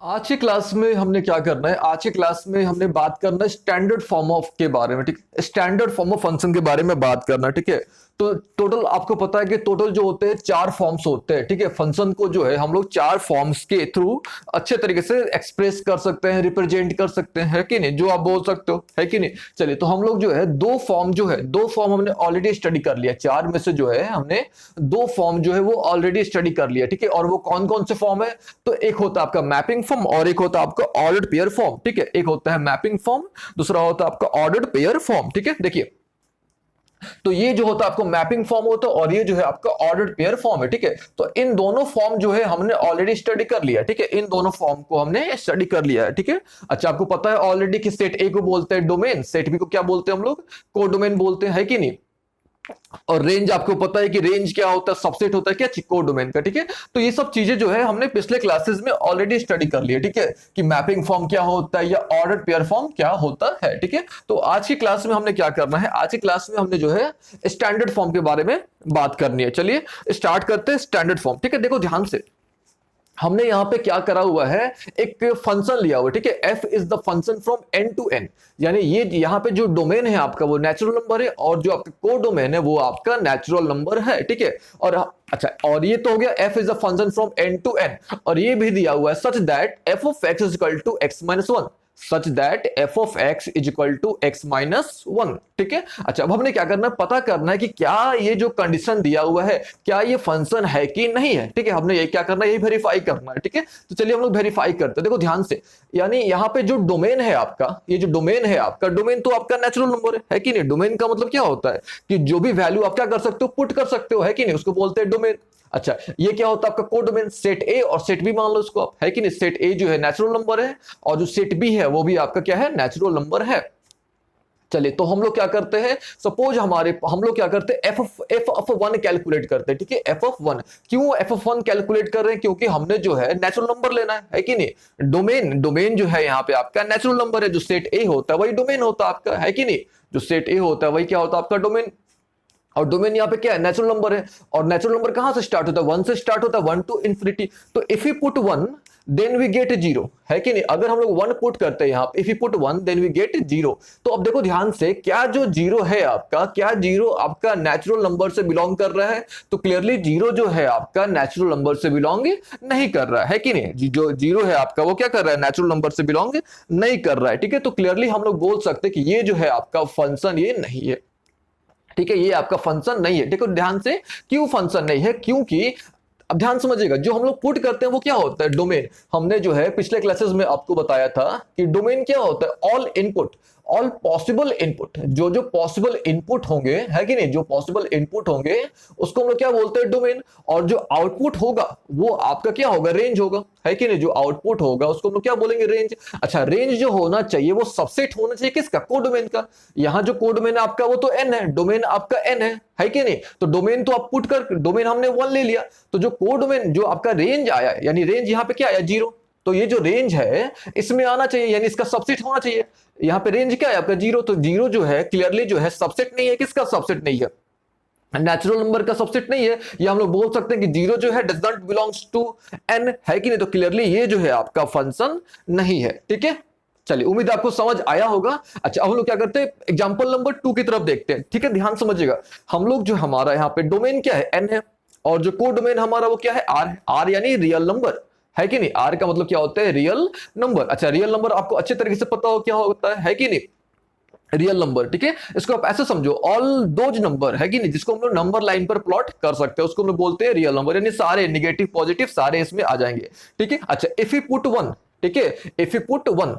आज की क्लास में हमने क्या करना है। आज की क्लास में हमने बात करना है स्टैंडर्ड फॉर्म ऑफ के बारे में। ठीक, स्टैंडर्ड फॉर्म ऑफ फंक्शन के बारे में बात करना है। ठीक है, तो टोटल आपको पता है कि टोटल जो होते हैं चार फॉर्म्स होते हैं। ठीक है, फंक्शन को जो है हम लोग चार फॉर्म्स के थ्रू अच्छे तरीके से एक्सप्रेस कर सकते हैं, रिप्रेजेंट कर सकते हैं, है कि नहीं, जो आप बोल सकते हो, है कि नहीं। चलिए, तो हम लोग जो है दो फॉर्म हमने ऑलरेडी स्टडी कर लिया। चार में से जो है हमने दो फॉर्म जो है वो ऑलरेडी स्टडी कर लिया। ठीक है, और वो कौन कौन से फॉर्म है? तो एक होता है आपका मैपिंग फॉर्म और एक होता है आपका ऑर्डर्ड पेयर फॉर्म। ठीक है, एक होता है मैपिंग फॉर्म, दूसरा होता है आपका ऑर्डर्ड पेयर फॉर्म। ठीक है, देखिए, तो ये जो होता है आपको मैपिंग फॉर्म होता है और ये जो है आपका ऑर्डर्ड पेयर फॉर्म है। ठीक है, तो इन दोनों फॉर्म जो है हमने ऑलरेडी स्टडी कर लिया। ठीक है, इन दोनों फॉर्म को हमने स्टडी कर लिया है। ठीक है, अच्छा, आपको पता है ऑलरेडी कि सेट ए को बोलते हैं डोमेन, सेट बी को क्या बोलते हैं हम लोग? कोडोमेन बोलते हैं, है कि नहीं। और रेंज आपको पता है कि रेंज क्या होता है? सबसेट होता है क्या? कोडोमेन का। ठीक है, तो ये सब चीजें जो है हमने पिछले क्लासेस में ऑलरेडी स्टडी कर ली है। ठीक है, कि मैपिंग फॉर्म क्या होता है या ऑर्डर्ड पेयर फॉर्म क्या होता है। ठीक है, तो आज की क्लास में हमने क्या करना है? आज की क्लास में हमने जो है स्टैंडर्ड फॉर्म के बारे में बात करनी है। चलिए स्टार्ट करते हैं स्टैंडर्ड फॉर्म। ठीक है, देखो ध्यान से, हमने यहां पे क्या करा हुआ है, एक फंक्शन लिया हुआ है। ठीक है, F is the function from N to N, यानी ये यहां पे जो डोमेन है आपका वो नेचुरल नंबर है और जो आपका को डोमेन है वो आपका नेचुरल नंबर है। ठीक है, और अच्छा, और ये तो हो गया F is the function from N to N, और ये भी दिया हुआ है such that F of X is equal to X minus one, such that F of X is equal to X minus one. ठीक है, अच्छा, अब हमने क्या करना है, पता करना है कि क्या ये जो कंडीशन दिया हुआ है क्या ये फंक्शन है कि नहीं है। ठीक है, हमने ये क्या करना है, ये वेरीफाई करना है। ठीक है, तो चलिए हम लोग वेरीफाई करते हैं। देखो ध्यान से, यानी यहाँ पे जो डोमेन है आपका, ये जो डोमेन है आपका, डोमेन तो आपका नेचुरल नंबर है कि नहीं। डोमेन का मतलब क्या होता है कि जो भी वैल्यू आप क्या कर सकते हो, पुट कर सकते हो, है कि नहीं, उसको बोलते हैं डोमेन। अच्छा, ये क्या होता है आपका कोडोमेन, सेट ए और सेट बी मान लो इसको आप, है कि नहीं। सेट ए जो है नेचुरल नंबर है और जो सेट बी है वो भी आपका क्या है, नेचुरल नंबर है। चलिए, तो हम लोग क्या करते हैं, सपोज हम लोग क्या करते हैं, एफ ऑफ वन कैलकुलेट करते हैं। ठीक है, एफ ऑफ वन, क्यों एफ ऑफ वन कैलकुलेट कर रहे हैं? क्योंकि हमने जो है नेचुरल नंबर लेना है कि नहीं। डोमेन जो है यहाँ पे आपका नेचुरल नंबर है, जो सेट ए होता है वही डोमेन होता है आपका, है कि नहीं। जो सेट ए होता है वही क्या होता है आपका, डोमेन। और डोमेन यहाँ पे क्या है, नेचुरल नंबर है। और नेचुरल नंबर कहां से स्टार्ट होता है, वन से स्टार्ट होता है, वन टू इंफिनिटी। तो if you put one then we get zero, है कि नहीं। अगर हम लोग वन पुट करते हैं यहाँ पे, if you put one then we get zero. तो अब देखो ध्यान से, क्या जो जीरो है आपका, क्या जीरो आपका नेचुरल नंबर से बिलोंग कर रहा है? तो क्लियरली जीरो जो है आपका नेचुरल नंबर से बिलोंग नहीं कर रहा है कि नहीं। जो जीरो है आपका वो क्या कर रहा है, नेचुरल नंबर से बिलोंग नहीं कर रहा है। ठीक है, तो क्लियरली हम लोग बोल सकते हैं कि ये जो है आपका फंक्शन ये नहीं है। ठीक है, ये आपका फंक्शन नहीं है। देखो ध्यान से, क्यों फंक्शन नहीं है? क्योंकि अब ध्यान समझिएगा, जो हम लोग पुट करते हैं वो क्या होता है, डोमेन। हमने जो है पिछले क्लासेस में आपको बताया था कि डोमेन क्या होता है, all input, all possible input, जो जो पॉसिबल इनपुट होंगे, है कि नहीं, जो पॉसिबल इनपुट होंगे उसको हम लोग क्या बोलते हैं, डोमेन। और जो आउटपुट होगा वो आपका क्या होगा, रेंज होगा, है कि नहीं। जो आउटपुट होगा उसको हम लोग क्या बोलेंगे, रेंज। अच्छा, रेंज जो होना चाहिए वो सबसेट होना चाहिए किसका, कोडोमेन का। यहां जो कोडोमेन आपका वो तो एन है, डोमेन आपका एन है कि नहीं। तो डोमेन तो आप पुट कर, डोमेन हमने वन ले लिया, तो जो कोडोमेन जो आपका रेंज आया, यानी रेंज यहाँ पे क्या आया, जीरो। तो ये जो रेंज है इसमें आना चाहिए, यानी इसका सबसेट होना चाहिए। यहाँ पे रेंज क्या है आपका, जीरो। तो जीरो जो है क्लियरली जो है सबसेट नहीं है, किसका सबसेट नहीं है, नेचुरल नंबर का सबसेट नहीं है। या हम लोग बोल सकते हैं कि जीरो जो है does not belongs to N, है कि नहीं। तो क्लियरली ये जो है आपका फंक्शन नहीं है। ठीक है, चलिए, उम्मीद आपको समझ आया होगा। अच्छा, अब हम लोग क्या करते हैं, एग्जांपल नंबर 2 की तरफ देखते हैं। ठीक है, ध्यान समझिएगा, हम लोग जो हमारा यहाँ पे डोमेन क्या है, एन है, और जो को डोमेन हमारा वो क्या है, आर है। आर यानी रियल नंबर, है कि नहीं। आर का मतलब क्या होता है, रियल नंबर। अच्छा, रियल नंबर आपको अच्छे तरीके से पता हो क्या होता है कि नहीं, रियल नंबर। ठीक है, इसको आप ऐसे समझो, ऑल दोज नंबर, है कि नहीं, जिसको हम लोग नंबर लाइन पर प्लॉट कर सकते हैं उसको हम लोग बोलते हैं रियल नंबर, यानी सारे निगेटिव पॉजिटिव सारे इसमें आ जाएंगे। ठीक है, अच्छा, इफ यू पुट वन, ठीक है, इफ यू पुट वन,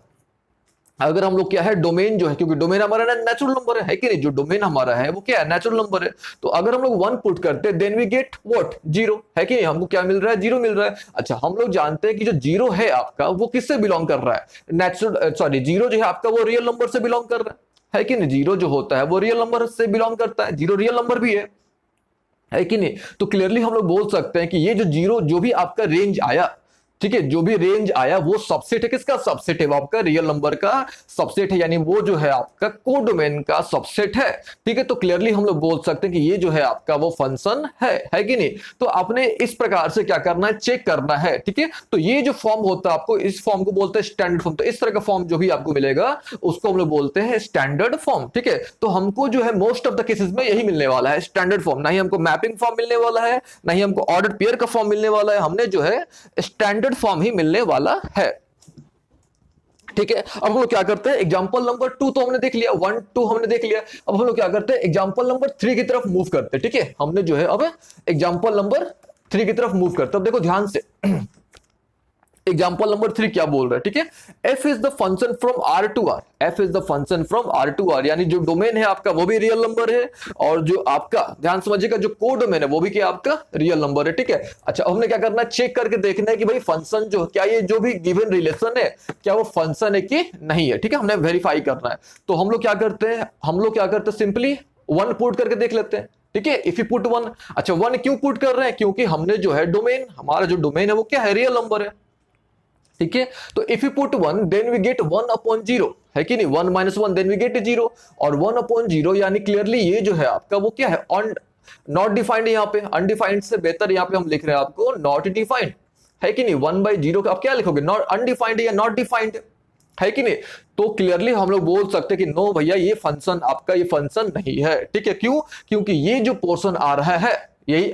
अगर हम लोग क्या है, डोमेन जो है, क्योंकि डोमेन हमारा नेचुरल नंबर है कि नहीं, जो डोमेन हमारा है वो क्या है, नेचुरल नंबर है। तो अगर हम लोग वन पुट करते हैं then we get what, zero, है कि नहीं, हमको क्या मिल रहा है, जीरो मिल रहा है। अच्छा, हम लोग जानते हैं कि जो जीरो है आपका वो किससे बिलोंग कर रहा है, नेचुरल, सॉरी, जीरो जो है आपका वो रियल नंबर से बिलोंग कर रहा है कि नहीं। जीरो जो होता है वो रियल नंबर से बिलोंग करता है, जीरो रियल नंबर भी है कि नहीं। तो क्लियरली हम लोग बोल सकते हैं कि ये जो जीरो जो भी आपका रेंज आया, ठीक है, जो भी रेंज आया वो सबसेट है, किसका सबसेट है, वो आपका रियल नंबर का सबसेट है, यानी वो जो है आपका कोडोमेन का सबसेट है। ठीक है, तो क्लियरली हम लोग बोल सकते हैं कि ये जो है आपका वो फंक्शन है कि नहीं। तो आपने इस प्रकार से क्या करना है, चेक करना है। ठीक है, तो ये जो फॉर्म होता है आपको, इस फॉर्म को बोलते हैं स्टैंडर्ड फॉर्म। तो इस तरह का फॉर्म जो भी आपको मिलेगा उसको हम लोग बोलते हैं स्टैंडर्ड फॉर्म। ठीक है, तो हमको जो है मोस्ट ऑफ द केसेस में यही मिलने वाला है, स्टैंडर्ड फॉर्म। ना ही हमको मैपिंग फॉर्म मिलने वाला है, ना ही हमको ऑर्डर पेयर का फॉर्म मिलने वाला है, हमने जो है स्टैंडर्ड फॉर्म ही मिलने वाला है। ठीक है, अब हम लोग क्या करते हैं, एग्जांपल नंबर 2 तो हमने देख लिया, 1 2 हमने देख लिया। अब हम लोग क्या करते हैं, एग्जांपल नंबर 3 की तरफ मूव करते हैं। ठीक है, हमने जो है अब एग्जांपल नंबर 3 की तरफ मूव करते हैं। अब देखो ध्यान से एग्जाम्पल नंबर 3 क्या बोल रहा है। ठीक है, F is the function from R to R, F is the function from R to R, यानी जो डोमेन है आपका वो भी रियल नंबर है, और जो आपका ध्यान समझिएगा जो कोड डोमेन है वो भी क्या आपका रियल नंबर है। ठीक है, अच्छा हमने क्या करना है, चेक करके देखना है कि भाई फंक्शन जो क्या ये जो भी गिवन रिलेशन है क्या वो फंक्शन है कि नहीं है। ठीक है, हमने वेरीफाई करना है। तो हम लोग क्या करते हैं, सिंपली 1 पुट करके देख लेते हैं। ठीक है, इफ यू पुट 1, अच्छा 1 क्यों पुट कर रहे हैं, क्योंकि हमने जो है डोमेन, हमारा जो डोमेन है वो क्या है, रियल नंबर है। ठीक है, तो if you put 1 then we get 1 upon 0, है कि नहीं, 1 माइनस 1 देन वी गेट 0, और 1 अपॉन 0 यानी क्लियरली ये जो है आपका वो क्या है, नॉट डिफाइंड। यहाँ पे अनडिफाइंड से बेहतर यहाँ पे हम लिख रहे हैं आपको नॉट डिफाइंड, है कि नहीं। 1/0 का आप क्या लिखोगे, नॉट अनडिफाइंड या नॉट डिफाइंड, है कि नहीं। तो क्लियरली हम लोग बोल सकते हैं कि नो भैया ये फंक्शन आपका ये फंक्शन नहीं है। ठीक है, क्यों, क्योंकि ये जो पोर्शन आ रहा है यही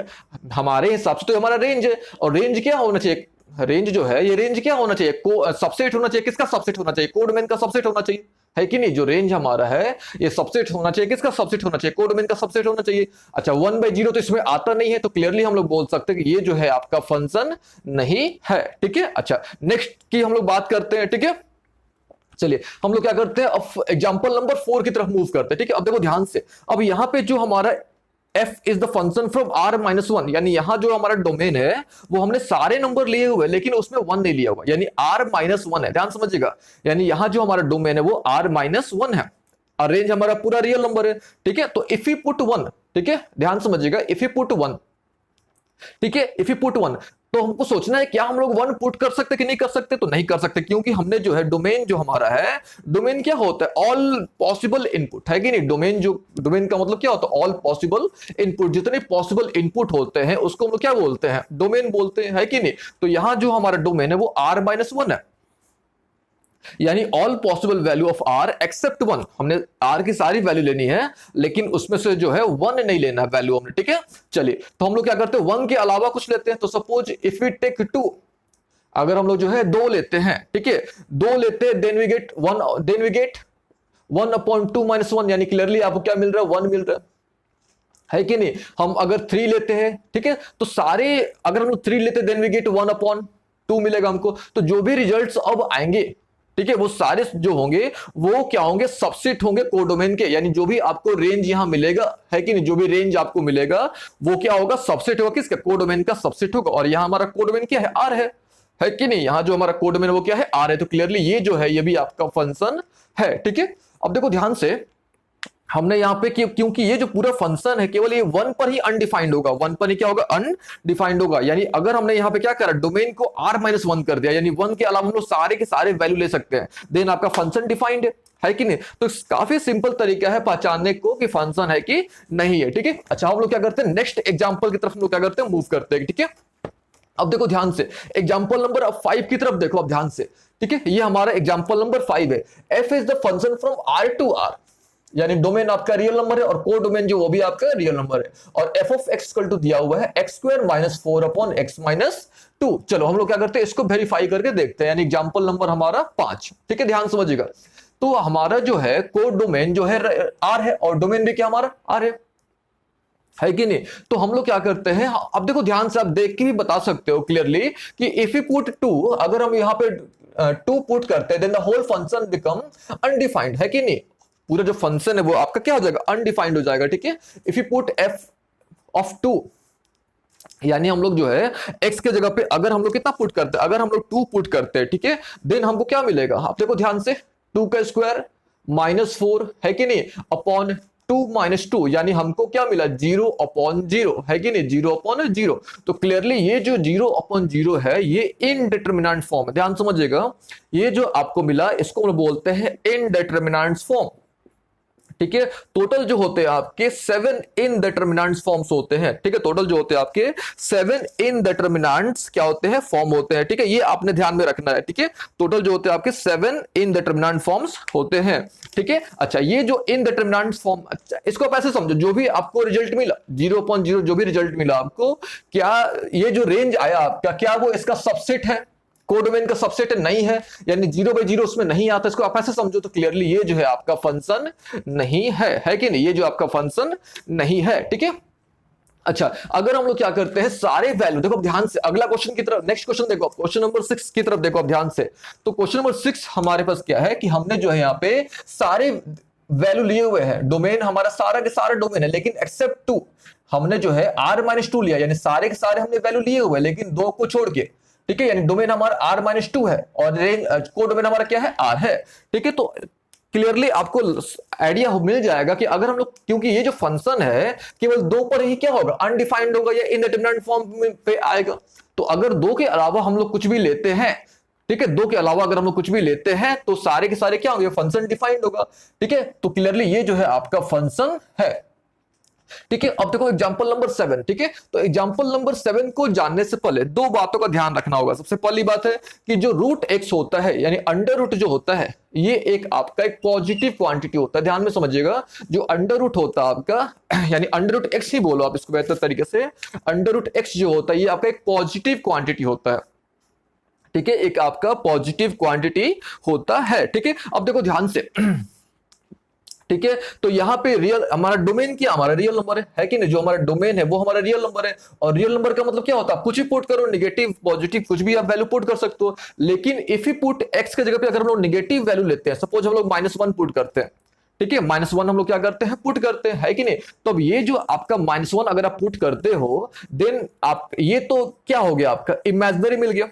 हमारे हिसाब से तो हमारा रेंज है, और रेंज क्या होना चाहिए, रेंज जो है ये रेंज क्या होना चाहिए, सबसेट होना चाहिए, किसका सबसेट होना चाहिए, कोडमेन का सबसेट होना चाहिए, है कि नहीं। जो रेंज हमारा है ये सबसेट होना चाहिए, किसका सबसेट होना चाहिए, कोडमेन का सबसेट होना चाहिए। अच्छा 1/0 तो इसमें आता नहीं है, तो क्लियरली हम लोग बोल सकते हैं कि ये जो है आपका फंक्शन नहीं है। ठीक है, अच्छा नेक्स्ट की हम लोग बात करते हैं। ठीक है, चलिए हम लोग क्या करते हैं, अब एग्जांपल नंबर 4 की तरफ मूव करते हैं। ठीक है, अब देखो ध्यान से, अब यहां पे जो हमारा f is the function from r-1, यानी यहां जो हमारा डोमेन है वो हमने सारे नंबर लिए हुए लेकिन उसमें 1 नहीं लिया हुआ, यानी r-1 है, ध्यान समझिएगा। यानी यहां जो हमारा डोमेन है वो r-1 है, और रेंज हमारा पूरा रियल नंबर है। ठीक है, तो इफ यू पुट 1, ठीक है ध्यान समझिएगा, इफ यू पुट 1, ठीक है, इफ यू पुट 1, तो हमको सोचना है क्या हम लोग 1 पुट कर सकते कि नहीं कर सकते, तो नहीं कर सकते, क्योंकि हमने जो है डोमेन जो हमारा है, डोमेन क्या होता है, ऑल पॉसिबल इनपुट, है कि नहीं। डोमेन का मतलब क्या होता है, ऑल पॉसिबल इनपुट, जितने पॉसिबल इनपुट होते हैं उसको हम लोग क्या बोलते हैं, डोमेन बोलते हैं, है कि नहीं। तो यहां जो हमारा डोमेन है वो r-1 है, यानी all possible value of r except 1, हमने r की सारी वैल्यू लेनी है लेकिन उसमें से जो है 1 नहीं लेना वैल्यू हमने। ठीक है, चलिए तो हम लोग क्या करते हैं, 1 के अलावा कुछ लेते हैं। तो सपोज इफ वी टेक 2, अगर हम लोग जो है 2 लेते हैं, ठीक है 2 लेते हैं, then we get 1 upon 2 minus 1, यानी क्लियरली आपको क्या मिल रहा है, 1 मिल रहा है कि नहीं। हम अगर 3 लेते हैं, ठीक है, तो सारे अगर हम लोग 3 लेते हैं देन वी गेट 1 अपॉन 2 मिलेगा हमको। तो जो भी रिजल्ट्स अब आएंगे, ठीक है, वो सारे जो होंगे वो क्या होंगे, सबसेट होंगे कोडोमेन के, यानी जो भी आपको रेंज यहां मिलेगा, है कि नहीं, जो भी रेंज आपको मिलेगा वो क्या होगा, सबसेट होगा, किसका, कोडोमेन का सबसेट होगा। और यहां हमारा कोडोमेन क्या है, आर है कि नहीं। यहां जो हमारा कोडोमेन वो क्या है, आर है। तो क्लियरली ये जो है ये भी आपका फंक्शन है। ठीक है, अब देखो ध्यान से, हमने यहाँ पे क्योंकि ये जो पूरा फंक्शन है केवल ये 1 पर ही अनडिफाइंड होगा, 1 पर ही क्या होगा, अनडिफाइंड होगा। यानी अगर हमने यहाँ पे क्या करा, डोमेन को r-1 कर दिया, यानी 1 के अलावा हम लोग सारे के सारे वैल्यू ले सकते हैं, देन आपका फंक्शन डिफाइंड है कि नहीं। तो काफी सिंपल तरीका है पहचानने को कि फंक्शन है कि नहीं है। ठीक है, अच्छा हम लोग क्या करते हैं, नेक्स्ट एग्जाम्पल की तरफ हम लोग क्या करते हैं, मूव करते हैं। ठीक है, अब देखो ध्यान से, एग्जाम्पल नंबर 5 की तरफ देखो अब ध्यान से। ठीक है, ये हमारा एग्जाम्पल नंबर 5 है, f is the function from r to r, यानी डोमेन आपका रियल नंबर है और को डोमेन जो वो भी आपका रियल नंबर है, और F of X equal to दिया हुआ है x² minus 4 upon x minus 2। चलो हम लोग क्या करते हैं, इसको वेरीफाई करके देखते हैं, यानी एग्जांपल नंबर हमारा 5। ठीक है, ध्यान समझिएगा। तो हमारा जो है कोड डोमेन जो है r है, और डोमेन भी क्या हमारा r है कि नहीं। तो हम लोग क्या करते हैं, अब देखो ध्यान से, आप देख के भी बता सकते हो क्लियरली कि इफ यू पुट 2, अगर हम यहाँ पे 2 पुट करते हैं then the whole function become undefined, है कि नहीं। पूरा जो फंक्शन है वो आपका क्या हो जाएगा, अनडिफाइंड हो जाएगा। ठीक है, if you put f of 2, यानी हम लोग जो है x के जगह पे अगर हम लोग कितना पुट करते हैं, अगर हम लोग 2 पुट करते हैं, ठीक है, देन हमको क्या मिलेगा, आप देखो ध्यान से, 2 का स्क्वायर माइनस 4, है कि नहीं, अपॉन 2 यानी हमको क्या मिला 0/0 है कि नहीं, 0/0। तो क्लियरली ये जो 0/0 है ये इनडिटरमिनेंट फॉर्म है, ध्यान समझिएगा। ये जो आपको मिला इसको हम बोलते हैं इनडिटरमिनेंट फॉर्म, ठीक है। टोटल जो होते हैं आपके 7 इनडिटरमिनेंट फॉर्म्स होते हैं, ठीक है। टोटल जो होते हैं आपके 7 इनडिटरमिनेंट्स क्या होते हैं, फॉर्म होते हैं, ठीक है। ये आपने ध्यान में रखना है, ठीक है। टोटल जो होते हैं आपके 7 इनडिटरमिनेंट फॉर्म्स होते हैं, ठीक है। अच्छा, ये जो इनडिटरमिनेंट फॉर्म, अच्छा इसको आप ऐसे समझो, जो भी आपको रिजल्ट मिला 0/0 जो भी रिजल्ट मिला आपको, क्या ये जो रेंज आया आपका, क्या वो इसका सबसेट है, कोडोमेन का सबसेट नहीं है, यानी 0/0 उसमें नहीं आता, इसको आप ऐसे समझो। तो क्लियरली ये जो है आपका फंक्शन नहीं है कि नहीं, ये जो आपका फंक्शन नहीं है, ठीक है। अच्छा, अगर हम लोग क्या करते हैं, सारे वैल्यू देखो ध्यान से, अगला क्वेश्चन की तरफ, नेक्स्ट क्वेश्चन देखो आप, क्वेश्चन नंबर 6 की तरफ देखो आप ध्यान से। तो क्वेश्चन नंबर 6 हमारे पास क्या है कि हमने जो है यहाँ पे सारे वैल्यू लिए हुए हैं, डोमेन हमारा सारा के सारा डोमेन है, लेकिन एक्सेप्ट 2 हमने जो है r-2 लिया, यानी सारे के सारे हमने वैल्यू लिए हुए हैं लेकिन 2 को छोड़ के, ठीक है। यानी डोमेन हमारा r-2 है और रेंज को डोमेन हमारा क्या है, r है, ठीक है। तो क्लियरली आपको आइडिया मिल जाएगा कि अगर हम लोग, क्योंकि ये जो फंक्शन है केवल 2 पर ही क्या होगा, अनडिफाइंड होगा या इनडिटरमिनेंट फॉर्म पे आएगा। तो अगर 2 के अलावा हम लोग कुछ भी लेते हैं, ठीक है, 2 के अलावा अगर हम लोग कुछ भी लेते हैं तो सारे के सारे क्या होंगे, फंक्शन डिफाइंड होगा, ठीक है। तो क्लियरली ये जो है आपका फंक्शन है, ठीक है। अब देखो एग्जांपल नंबर 7, ठीक है। तो एग्जांपल नंबर 7 को जानने से पहले 2 बातों का ध्यान रखना होगा। सबसे पहली बात है कि जो रूट x होता है, यानी अंडर रूट जो होता है, ये एक आपका एक पॉजिटिव क्वांटिटी होता है, ध्यान में समझिएगा। जो अंडर रूट होता है आपका, यानी अंडर रूट x ही बोलो आप इसको बेहतर तरीके से, अंडर रूट x जो होता है ये आपका एक पॉजिटिव क्वांटिटी होता है, ठीक है, एक आपका पॉजिटिव क्वांटिटी होता है, ठीक है। अब देखो ध्यान से, ठीक है। तो यहां पे रियल हमारा डोमेन क्या, हमारा रियल नंबर है कि नहीं, जो हमारा डोमेन है वो हमारा रियल नंबर है। और रियल नंबर का मतलब क्या होता है, आप कुछ भी पुट करो, नेगेटिव पॉजिटिव कुछ भी आप वैल्यू पुट कर सकते हो। लेकिन इफ यू पुट x के जगह पे अगर हम लोग नेगेटिव वैल्यू लेते हैं, सपोज हम लोग -1 पुट करते हैं, ठीक है, -1 हम लोग क्या करते हैं, पुट करते हैं, है कि नहीं। तो अब ये जो आपका -1 अगर आप पुट करते हो, देन आप ये तो क्या हो गया, आपका इमेजिनरी मिल गया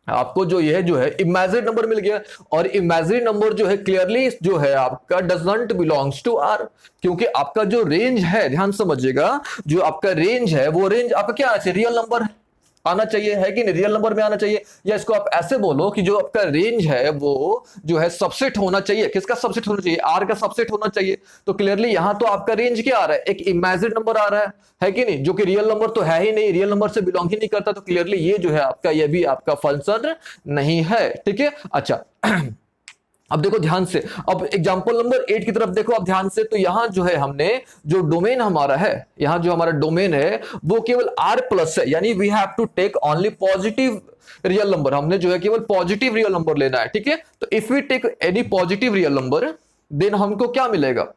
आपको, जो ये जो है इमेजिनरी नंबर मिल गया। और इमेजिनरी नंबर जो है क्लियरली जो है आपका does not belongs to R, क्योंकि आपका जो रेंज है, ध्यान समझिएगा, जो आपका रेंज है वो रेंज आपका क्या आना चाहिए, रियल नंबर आना चाहिए, है कि नहीं, रियल नंबर में आना चाहिए। या इसको आप ऐसे बोलो कि जो आपका रेंज है वो जो है सबसेट होना चाहिए, किसका सबसेट होना चाहिए, आर का सबसेट होना चाहिए। तो क्लियरली यहां तो आपका रेंज क्या आ रहा है, एक इमेजिनरी नंबर आ रहा है कि नहीं, जो कि रियल नंबर तो है ही नहीं, रियल नंबर से बिलोंग ही नहीं करता। तो क्लियरली ये जो है आपका, ये भी आपका फंक्शन नहीं है, ठीक है। अच्छा अब देखो ध्यान से, अब एग्जांपल नंबर 8 की तरफ देखो आप ध्यान से। तो यहां जो है हमने जो डोमेन हमारा है, यहां जो हमारा डोमेन है वो केवल r+ है, यानी we have to take only positive real number, हमने जो है केवल पॉजिटिव रियल नंबर लेना है, ठीक है। तो if we take any positive real number, then हमको क्या मिलेगा,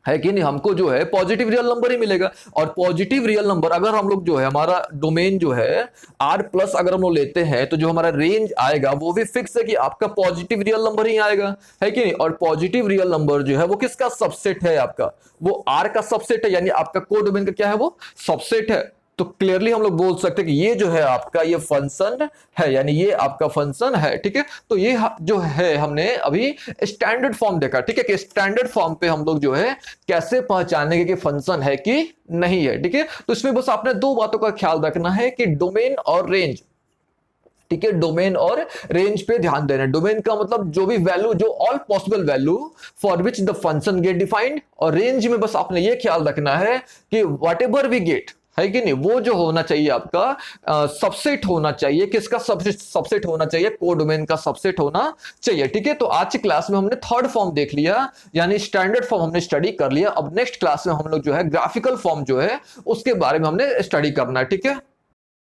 है कि नहीं, हमको जो है पॉजिटिव रियल नंबर ही मिलेगा। और पॉजिटिव रियल नंबर अगर हम लोग जो है, हमारा डोमेन जो है r+ अगर हम लोग लेते हैं, तो जो हमारा रेंज आएगा वो भी फिक्स है कि आपका पॉजिटिव रियल नंबर ही आएगा, है कि नहीं। और पॉजिटिव रियल नंबर जो है वो किसका सबसेट है, आपका वो r का सबसेट है, यानी आपका कोडोमेन का क्या है, वो सबसेट है। तो क्लियरली हम लोग बोल सकते हैं कि ये जो है आपका ये फंक्शन है, यानी ये आपका फंक्शन है, ठीक है। तो ये जो है हमने अभी स्टैंडर्ड फॉर्म देखा, ठीक है, कि स्टैंडर्ड फॉर्म पे हम लोग जो है कैसे पहचानेंगे कि फंक्शन है कि नहीं है, ठीक है। तो इसमें बस आपने 2 बातों का ख्याल रखना है कि डोमेन और रेंज, ठीक है, डोमेन और रेंज पे ध्यान देना है। डोमेन का मतलब जो भी वैल्यू, जो all possible value for which the function get defined, और रेंज में बस आपने ये ख्याल रखना है कि वट एवर वी गेट, है कि नहीं, वो जो होना चाहिए आपका सबसेट होना चाहिए, किसका सबसेट होना चाहिए, कोडोमेन का सबसेट होना चाहिए, ठीक है। तो आज की क्लास में हमने थर्ड फॉर्म देख लिया, यानी स्टैंडर्ड फॉर्म हमने स्टडी कर लिया। अब नेक्स्ट क्लास में हम लोग जो है ग्राफिकल फॉर्म जो है उसके बारे में हमने स्टडी करना है, ठीक है।